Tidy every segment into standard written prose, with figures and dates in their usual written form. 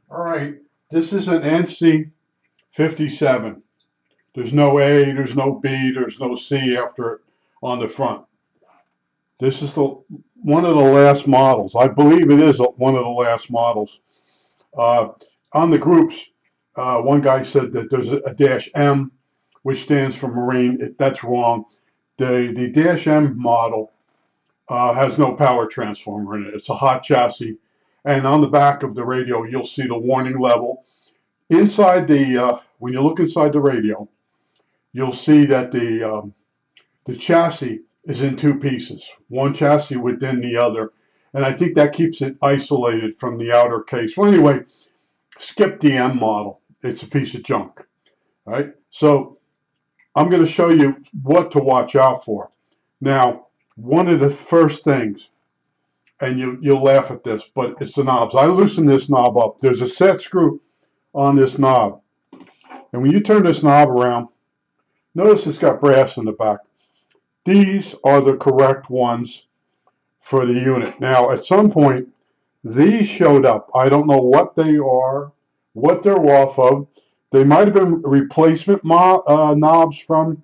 All right, this is an NC57. There's no A, there's no B, there's no C after it on the front. This is the one of the last models. I believe it is one of the last models. Uh, on the groups, one guy said that there's a dash M, which stands for Marine. That's wrong. The dash M model has no power transformer in it. It's a hot chassis. And on the back of the radio, you'll see the warning level. Inside when you look inside the radio, you'll see that the chassis is in two pieces, one chassis within the other. And I think that keeps it isolated from the outer case. Well, anyway, skip the M model. It's a piece of junk. All right. So I'm going to show you what to watch out for. Now, one of the first things, and you'll laugh at this, but it's the knobs. I loosen this knob up. There's a set screw on this knob. And when you turn this knob around, notice it's got brass in the back. These are the correct ones for the unit. Now, at some point, these showed up. I don't know what they are, what they're off of. They might have been replacement knobs from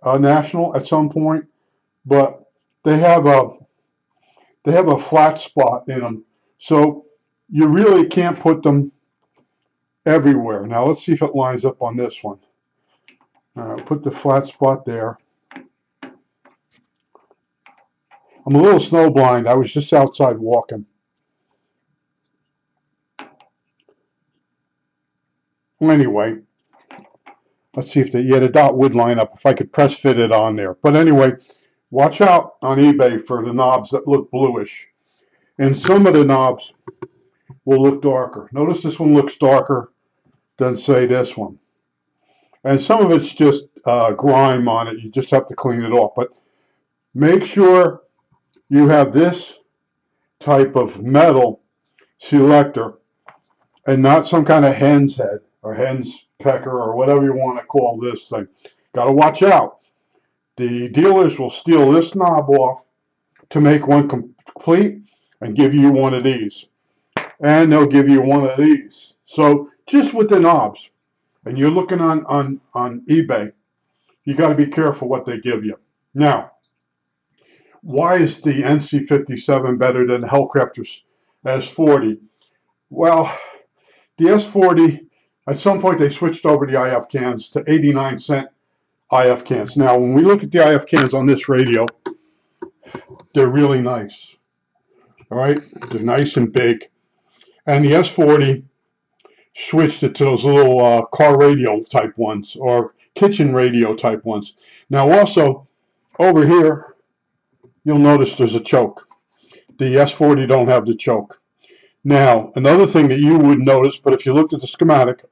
National at some point, but they have a flat spot in them, so you really can't put them everywhere. Now let's see if it lines up on this one. Put the flat spot there. I'm a little snowblind. I was just outside walking. Anyway, let's see if the dot would line up if I could press fit it on there. But anyway, watch out on eBay for the knobs that look bluish. And some of the knobs will look darker. Notice this one looks darker than, say, this one. And some of it's just grime on it. You just have to clean it off. But make sure you have this type of metal selector and not some kind of hen's head or hen's pecker or whatever you want to call this thing. Got to watch out. The dealers will steal this knob off to make one complete and give you one of these. And they'll give you one of these. So just with the knobs, and you're looking on eBay, you got to be careful what they give you. Now, why is the NC57 better than the Hellcrafters S40? Well, the S40, at some point they switched over the IF cans to 89-cent IF cans. Now, when we look at the IF cans on this radio, they're really nice. All right, they're nice and big. And the S40 switched it to those little car radio type ones or kitchen radio type ones. Now, also over here, you'll notice there's a choke. The S40 don't have the choke. Now, another thing that you would notice, but if you looked at the schematic,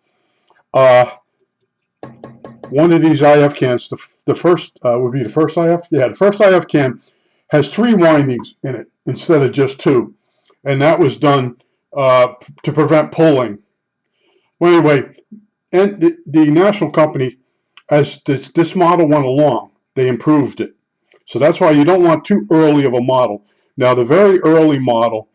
one of these IF cans, the first would be the first IF. Yeah, the first IF can has 3 windings in it instead of just 2, and that was done to prevent pulling. Well, anyway, and the National company, as this model went along, they improved it. So that's why you don't want too early of a model. Now, the very early model,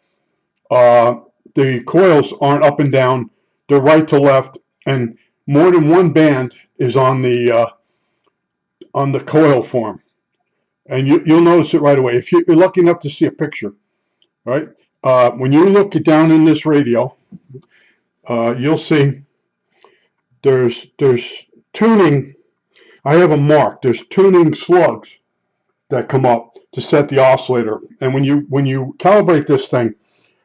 the coils aren't up and down; they're right to left, and more than one band is on the coil form, and you'll notice it right away if you're lucky enough to see a picture. Right? When you look down in this radio, you'll see there's tuning. I have a mark. There's tuning slugs that come up to set the oscillator, and when you calibrate this thing,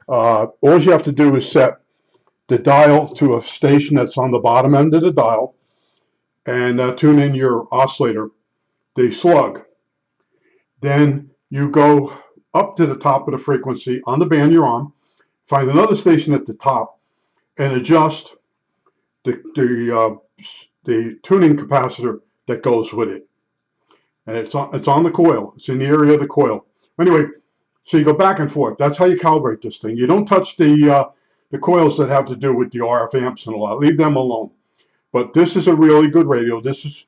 all you have to do is set the dial to a station that's on the bottom end of the dial, and tune in your oscillator, the slug. Then you go up to the top of the frequency on the band you're on, find another station at the top, and adjust the tuning capacitor that goes with it. And it's on the coil. It's in the area of the coil. Anyway, so you go back and forth. That's how you calibrate this thing. You don't touch the coils that have to do with the RF amps and a lot. Leave them alone. But this is a really good radio. This is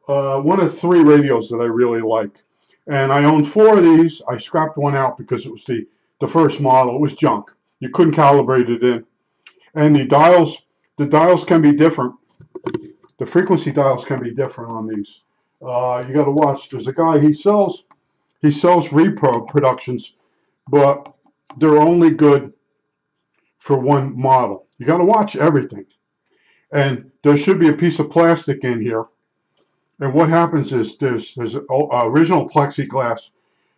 one of 3 radios that I really like. And I own 4 of these. I scrapped one out because it was the first model. It was junk. You couldn't calibrate it in. And the dials can be different. The frequency dials can be different on these. You got to watch. There's a guy, he sells repro productions, but they're only good for one model. You got to watch everything. And there should be a piece of plastic in here. And what happens is there's original plexiglass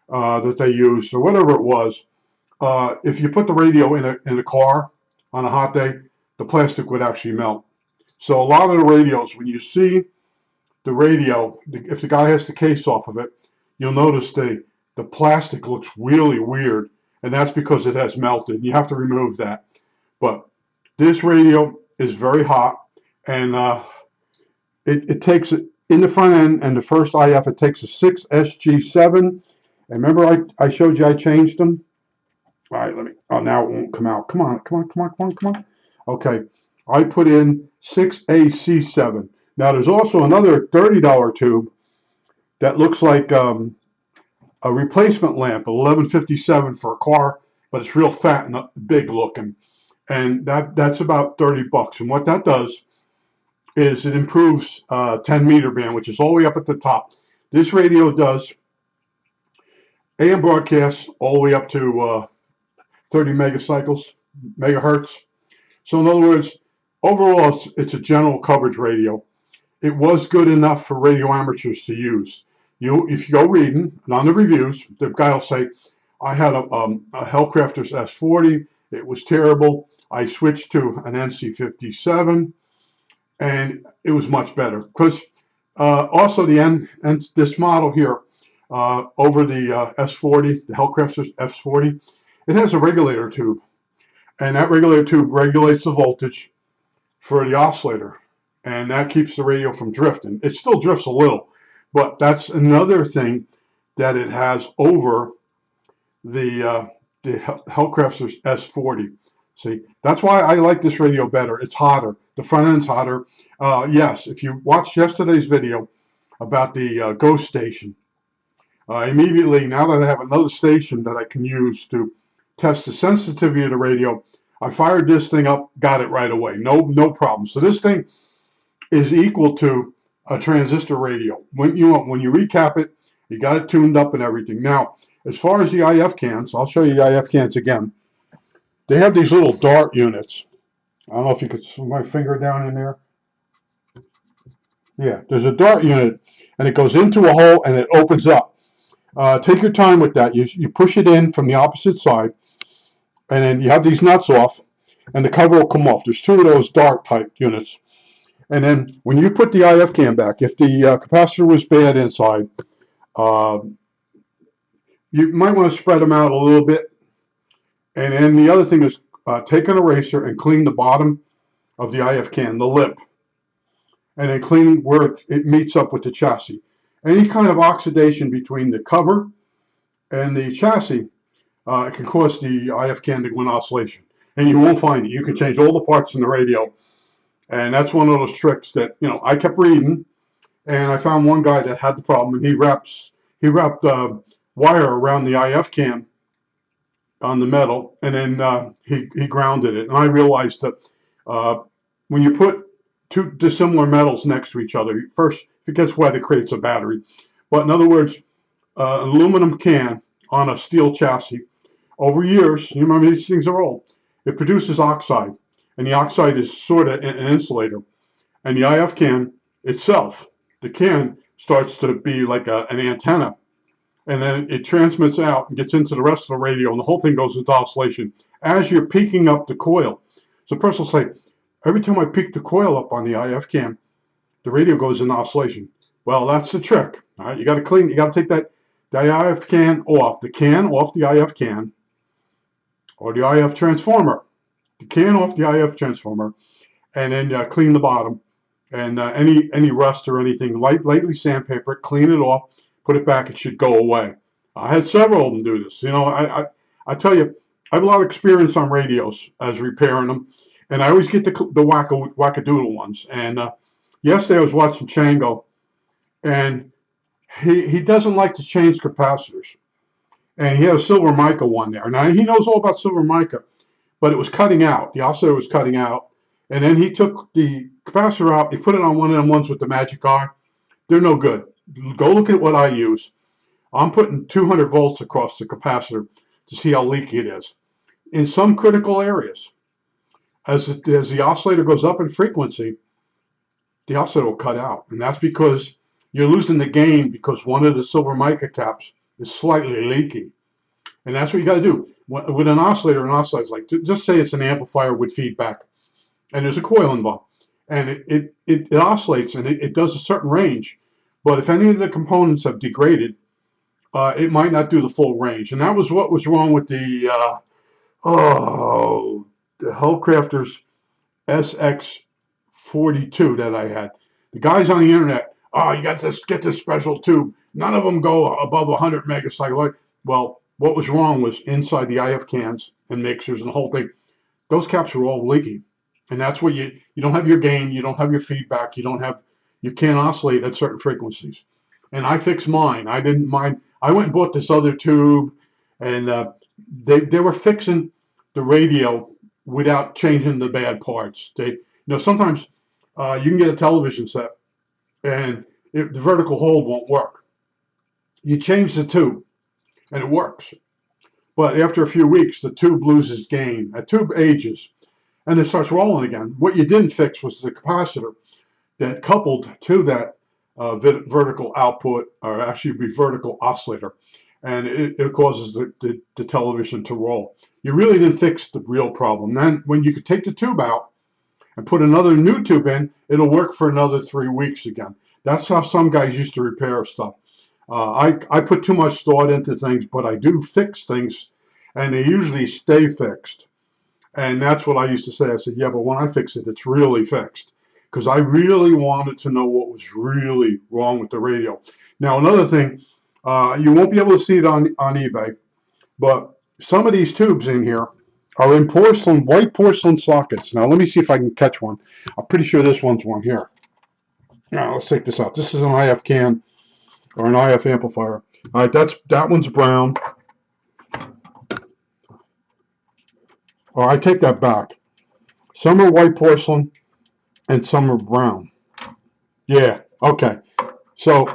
that they used or whatever it was. If you put the radio in a car on a hot day, the plastic would actually melt. So a lot of the radios, when you see the radio, if the guy has the case off of it, you'll notice the plastic looks really weird, and that's because it has melted. You have to remove that. But this radio is very hot, and it takes in the front end and the first IF, it takes a 6SG7. And remember I showed you I changed them? All right, oh, now it won't come out. Come on. Okay, I put in 6AC7. Now there's also another $30 tube that looks like a replacement lamp, 1157 for a car, but it's real fat and big looking. And that's about 30 bucks. And what that does is it improves 10 meter band, which is all the way up at the top. This radio does AM broadcasts all the way up to 30 megahertz. So in other words, overall, it's a general coverage radio. It was good enough for radio amateurs to use. If you go reading, and on the reviews, the guy will say, I had a Hellcrafters S40. It was terrible. I switched to an NC57, and it was much better. Because also this model here, over the S40, the Hellcrafters S40, it has a regulator tube. And that regulator tube regulates the voltage for the oscillator. And that keeps the radio from drifting. It still drifts a little, but that's another thing that it has over the Hellcrafters S40. See, that's why I like this radio better. It's hotter. The front end's hotter. Yes, if you watched yesterday's video about the Ghost station, immediately, now that I have another station that I can use to test the sensitivity of the radio, I fired this thing up, got it right away. No problem. So this thing is equal to a transistor radio. When you recap it, you got it tuned up and everything. Now, as far as the IF cans, I'll show you the IF cans again. They have these little dart units. I don't know if you could see my finger down in there. Yeah, there's a dart unit, and it goes into a hole and it opens up. Take your time with that. You push it in from the opposite side, and then you have these nuts off, and the cover will come off. There's two of those dart type units. And then when you put the IF can back, if the capacitor was bad inside, you might want to spread them out a little bit. And then the other thing is take an eraser and clean the bottom of the IF can, the lip, and then clean where it meets up with the chassis. Any kind of oxidation between the cover and the chassis it can cause the IF can to go in oscillation. And you won't find it. You can change all the parts in the radio. And that's one of those tricks that, I kept reading, and I found one guy that had the problem, and he wrapped wire around the IF can on the metal, and then he grounded it. And I realized that when you put two dissimilar metals next to each other, first, if it gets wet, it creates a battery. But in other words, an aluminum can on a steel chassis, over years, you remember these things are old, it produces oxide. And the oxide is sort of an insulator. And the IF can itself, the can starts to be like an antenna. And then it transmits out and gets into the rest of the radio, and the whole thing goes into oscillation as you're peaking up the coil. So a person will say, every time I peak the coil up on the IF can, the radio goes into oscillation. Well, that's the trick. All right, you got to take the IF can off the IF can, or the IF transformer. The can off the IF transformer, and then clean the bottom, and any rust or anything, lightly sandpaper it, clean it off, put it back. It should go away. I had several of them do this. I tell you, I have a lot of experience on radios as repairing them, and I always get the wackadoodle ones. And yesterday I was watching Chango, and he doesn't like to change capacitors, and he has a silver mica one there. Now he knows all about silver mica. but it was cutting out. The oscillator was cutting out. And then he took the capacitor out, he put it on one of them ones with the magic eye. They're no good. Go look at what I use. I'm putting 200 volts across the capacitor to see how leaky it is. In some critical areas, as the oscillator goes up in frequency, the oscillator will cut out. And that's because you're losing the gain because one of the silver mica caps is slightly leaky. And that's what you got to do. With an oscillator is like, just say it's an amplifier with feedback, and there's a coil involved. And it oscillates, and it does a certain range. But if any of the components have degraded, it might not do the full range. And that was what was wrong with the Hellcrafters SX42 that I had. The guys on the internet, you got to get this special tube. None of them go above 100 megacycle. Well, what was wrong was inside the IF cans and mixers and the whole thing. Those caps were all leaky. And that's where you don't have your gain, you don't have your feedback, you can't oscillate at certain frequencies. And I fixed mine. I didn't mind. I went and bought this other tube, and they were fixing the radio without changing the bad parts. Sometimes you can get a television set, and the vertical hold won't work. You change the tube, and it works. But after a few weeks, the tube loses gain. A tube ages, and it starts rolling again. What you didn't fix was the capacitor that coupled to that vertical output, or actually be vertical oscillator, and it causes the television to roll. You really didn't fix the real problem. Then when you could take the tube out and put another new tube in, it'll work for another 3 weeks again. That's how some guys used to repair stuff. I put too much thought into things, but I do fix things, and they usually stay fixed. And that's what I used to say. I said, yeah, but when I fix it, it's really fixed. Because I really wanted to know what was really wrong with the radio. Now, another thing, you won't be able to see it on eBay, but some of these tubes in here are in white porcelain sockets. Now, let me see if I can catch one. I'm pretty sure this one's one here. Now, let's take this out. This is an IF can or an IF amplifier. All right, that one's brown. Oh, I take that back. Some are white porcelain and some are brown. Yeah, okay. So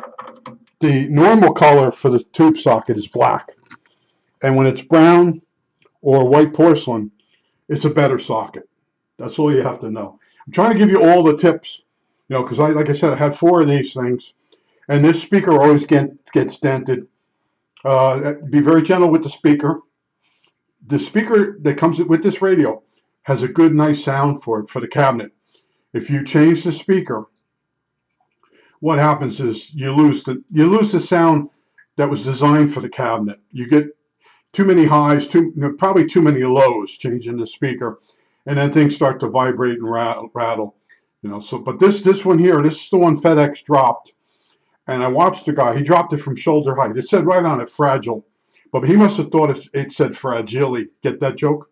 the normal color for the tube socket is black. And when it's brown or white porcelain, it's a better socket. That's all you have to know. I'm trying to give you all the tips, because like I said, I had 4 of these things. And this speaker always gets dented. Be very gentle with the speaker. The speaker that comes with this radio has a good, nice sound for the cabinet. If you change the speaker, what happens is you lose the sound that was designed for the cabinet. You get too many highs, probably too many lows changing the speaker, and then things start to vibrate and rattle. But this one here, this is the one FedEx dropped, and I watched the guy. He dropped it from shoulder height. It said right on it, fragile, but he must have thought it said fragile. Get that joke?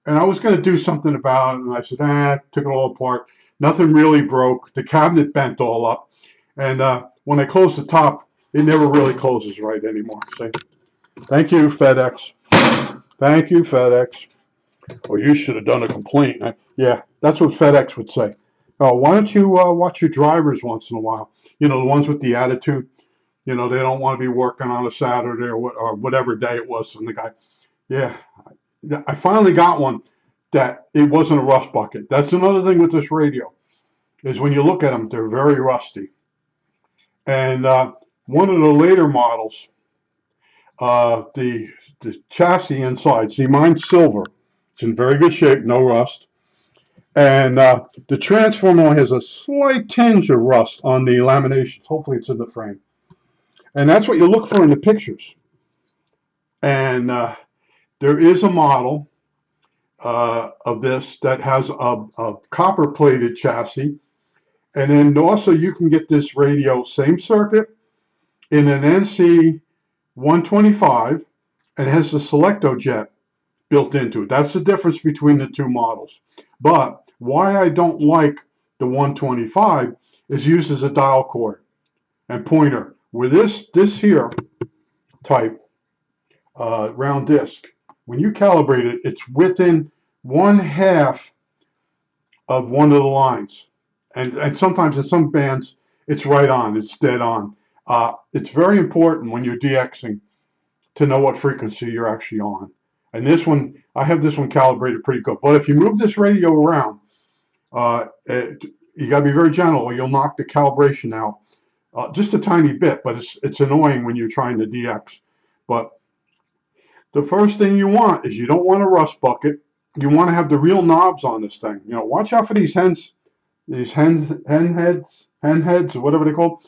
And I was going to do something about it, and I said, took it all apart. Nothing really broke. The cabinet bent all up. And when I closed the top, it never really closes right anymore. See? Thank you, FedEx. Thank you, FedEx. Well, you should have done a complaint. Yeah, that's what FedEx would say. Oh, why don't you watch your drivers once in a while? The ones with the attitude. They don't want to be working on a Saturday or whatever day it was. And the guy, yeah. I finally got one that it wasn't a rust bucket. That's another thing with this radio, is when you look at them, they're very rusty. And one of the later models, the chassis inside, see, mine's silver. It's in very good shape, no rust. And the transformer has a slight tinge of rust on the laminations. Hopefully it's in the frame. And that's what you look for in the pictures. And there is a model of this that has a copper-plated chassis. And then also you can get this radio, same circuit, in an NC 125, and has the Selecto-Jet built into it. That's the difference between the two models. But why I don't like the 125 is used as a dial cord and pointer. With this here type round disc, when you calibrate it, it's within one half of one of the lines. And sometimes in some bands, it's right on, it's dead on. It's very important when you're DXing to know what frequency you're actually on. And this one, I have this one calibrated pretty good. But if you move this radio around, you got to be very gentle or you'll knock the calibration out just a tiny bit. But it's annoying when you're trying to DX. But the first thing you want is you don't want a rust bucket. You want to have the real knobs on this thing. You know, watch out for these hen heads, or whatever they're called.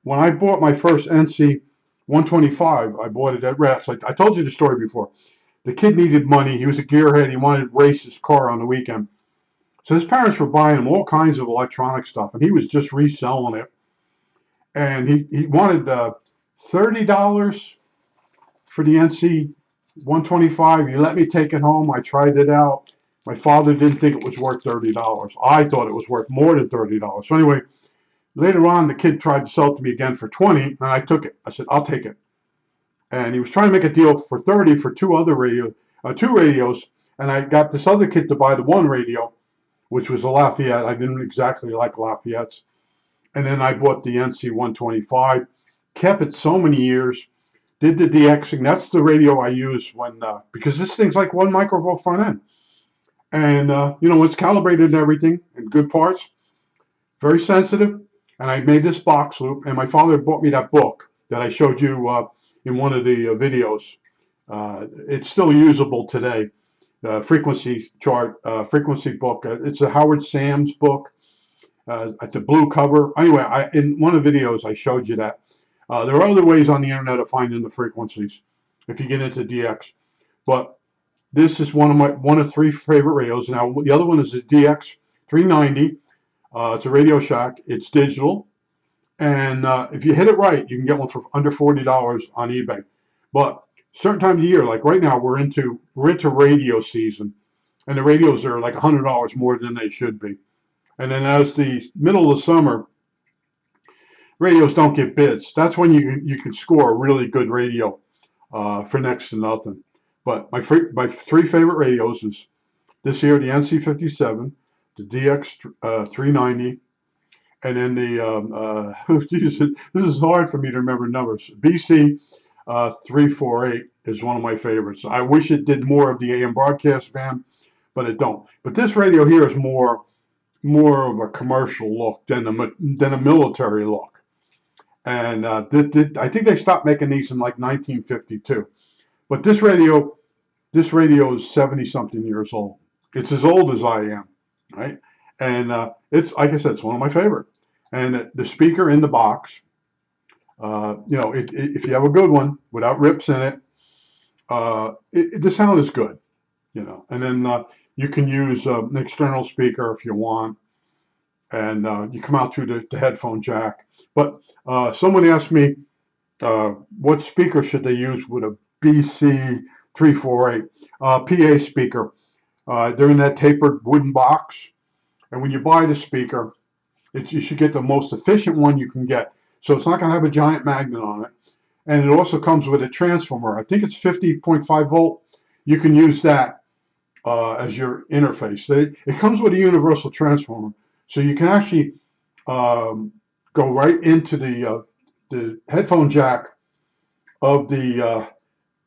When I bought my first NC 125, I bought it at Rats. I told you the story before. The kid needed money. He was a gearhead. He wanted to race his car on the weekend. So his parents were buying him all kinds of electronic stuff, and he was just reselling it. And he wanted $30 for the NC 125. He let me take it home. I tried it out. My father didn't think it was worth $30. I thought it was worth more than $30. So anyway, later on, the kid tried to sell it to me again for 20, and I took it. I said, I'll take it. And he was trying to make a deal for 30 for two radios, and I got this other kid to buy the one radio, which was a Lafayette. I didn't exactly like Lafayettes. And then I bought the NC 125, kept it so many years, did the DXing. That's the radio I use when, because this thing's like 1 microvolt front end. And, you know, it's calibrated and everything in good parts, very sensitive. And I made this box loop, and my father bought me that book that I showed you in one of the videos. It's still usable today. Frequency chart, frequency book. It's a Howard Sams book. It's a blue cover. Anyway, in one of the videos I showed you that. There are other ways on the internet of finding the frequencies if you get into DX. But this is one of three favorite radios. Now the other one is the DX 390. It's a Radio Shack. It's digital, and if you hit it right, you can get one for under $40 on eBay. But certain times of year, like right now, we're into radio season, and the radios are like $100 more than they should be. And then as the middle of the summer, radios don't get bids. That's when you can score a really good radio for next to nothing. But my three favorite radios is this here, the NC57, the DX 390, and then the this is hard for me to remember numbers. BC 348 is one of my favorites. I wish it did more of the AM broadcast band, but it don't. But this radio here is more of a commercial look than a military look. And I think they stopped making these in like 1952. But this radio is 70-something years old. It's as old as I am, right? And it's, like I said, it's one of my favorite. And the speaker in the box, you know, if you have a good one without rips in it, the sound is good, you know. And then you can use an external speaker if you want, and you come out through the headphone jack. But someone asked me what speaker should they use with a BC 348 PA speaker. They're in that tapered wooden box, and when you buy the speaker, you should get the most efficient one you can get. So it's not going to have a giant magnet on it, and it also comes with a transformer. I think it's 50.5 volt. You can use that as your interface. It comes with a universal transformer, so you can actually go right into the headphone jack of the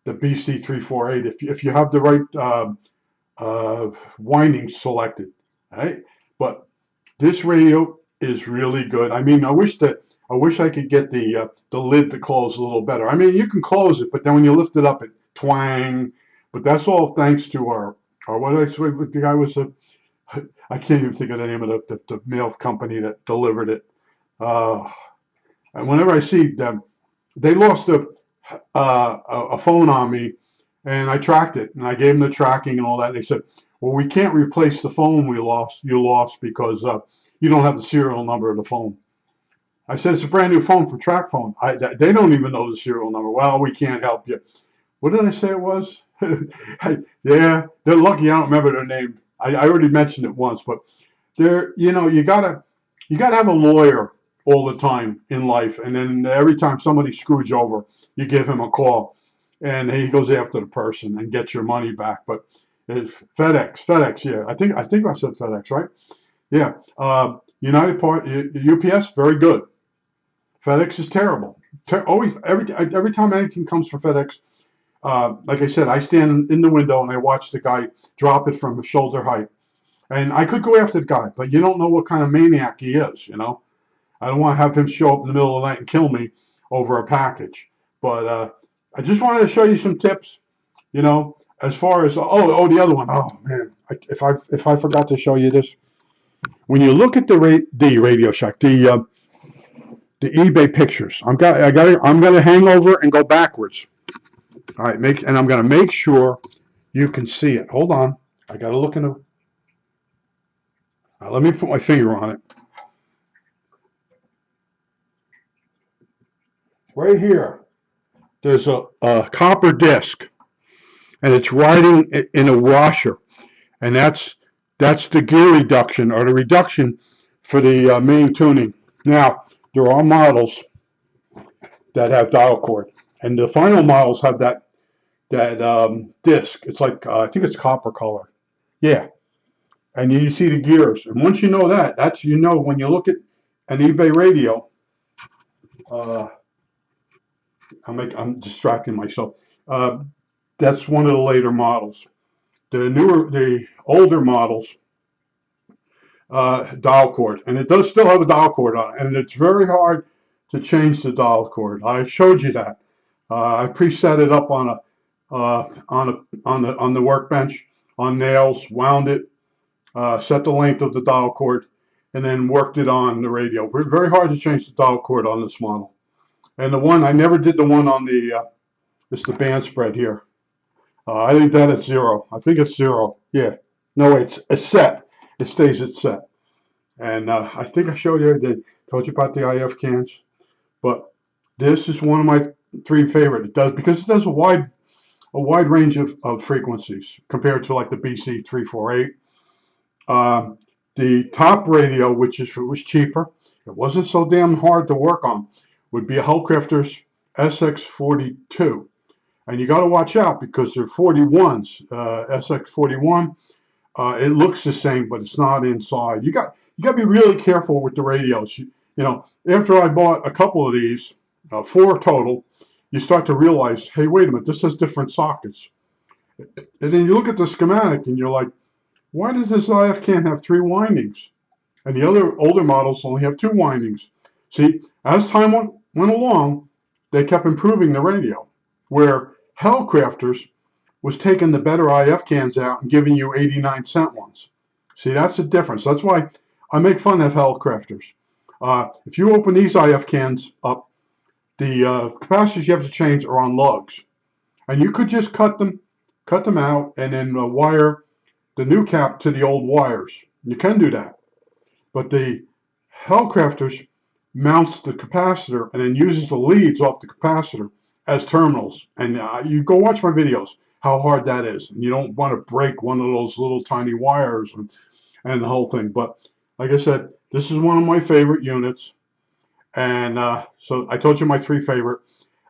BC 348 if you have the right winding selected, right? But this radio is really good. I mean, I wish I could get the lid to close a little better. I mean, you can close it, but then when you lift it up, it twang. But that's all thanks to our what the guy was I can't even think of the name of the mail company that delivered it. And whenever I see them, they lost a phone on me, and I tracked it, and I gave them the tracking and all that. They said, well, we can't replace the phone you lost because you don't have the serial number of the phone. I said, it's a brand new phone from TrackPhone. They don't even know the serial number. Well, we can't help you. What did I say it was? Yeah, they're lucky I don't remember their name. I already mentioned it once, but you gotta have a lawyer all the time in life, and then every time somebody screws you over, you give him a call. and he goes after the person and gets your money back. But it's FedEx, yeah. I think I said FedEx, right? Yeah. United Part, UPS, very good. FedEx is terrible. Always, every time anything comes from FedEx, like I said, I stand in the window and I watch the guy drop it from shoulder height. And I could go after the guy, but you don't know what kind of maniac he is, you know? I don't want to have him show up in the middle of the night and kill me over a package. But I just wanted to show you some tips, you know, as far as, the other one. Oh, man, if I forgot to show you this. When you look at the Radio Shack, the eBay pictures, I'm gonna hang over and go backwards. All right, and I'm gonna make sure you can see it. Hold on, I gotta look in the. Let me put my finger on it. Right here, there's a copper disc, and it's riding in a washer, and that's the gear reduction or the reduction for the main tuning. Now, there are models that have dial cord, and the final models have that disc. It's like I think it's copper color. Yeah, and you see the gears, and once you know that, that's when you look at an eBay radio. I'm distracting myself. That's one of the later models. The older models, dial cord, and it does still have a dial cord on it, and it's very hard to change the dial cord. I showed you that. I preset it up on the workbench on nails, wound it, set the length of the dial cord, and then worked it on the radio. Very hard to change the dial cord on this model. And the one I never did the one on it's the band spread here. I think that is 0. I think it's 0. Yeah. No, it's set. It stays at set. And I think I showed you, I told you about the IF cans. But this is one of my 3 favorite. It does, because it does a wide range of frequencies compared to like the BC 348. The top radio, which was cheaper, it wasn't so damn hard to work on, would be a Hellcrafters SX42. And you got to watch out because they're 41s. SX41, it looks the same, but it's not inside. You got to be really careful with the radios. You know, after I bought a couple of these, 4 total, you start to realize, hey, wait a minute, this has different sockets. And then you look at the schematic and you're like, why does this IF can have 3 windings? And the other older models only have 2 windings. See, as time went along, they kept improving the radio, where Hellcrafters was taking the better IF cans out and giving you 89-cent ones. See, that's the difference. That's why I make fun of Hellcrafters. If you open these IF cans up, the capacitors you have to change are on lugs. And you could just cut them out and then wire the new cap to the old wires. You can do that. But the Hellcrafters mounts the capacitor and then uses the leads off the capacitor as terminals. And you go watch my videos, how hard that is. And you don't want to break one of those little tiny wires and the whole thing. But like I said, this is one of my favorite units. And so I told you my 3 favorite.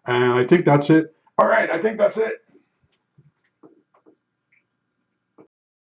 And I think that's it. All right, I think that's it.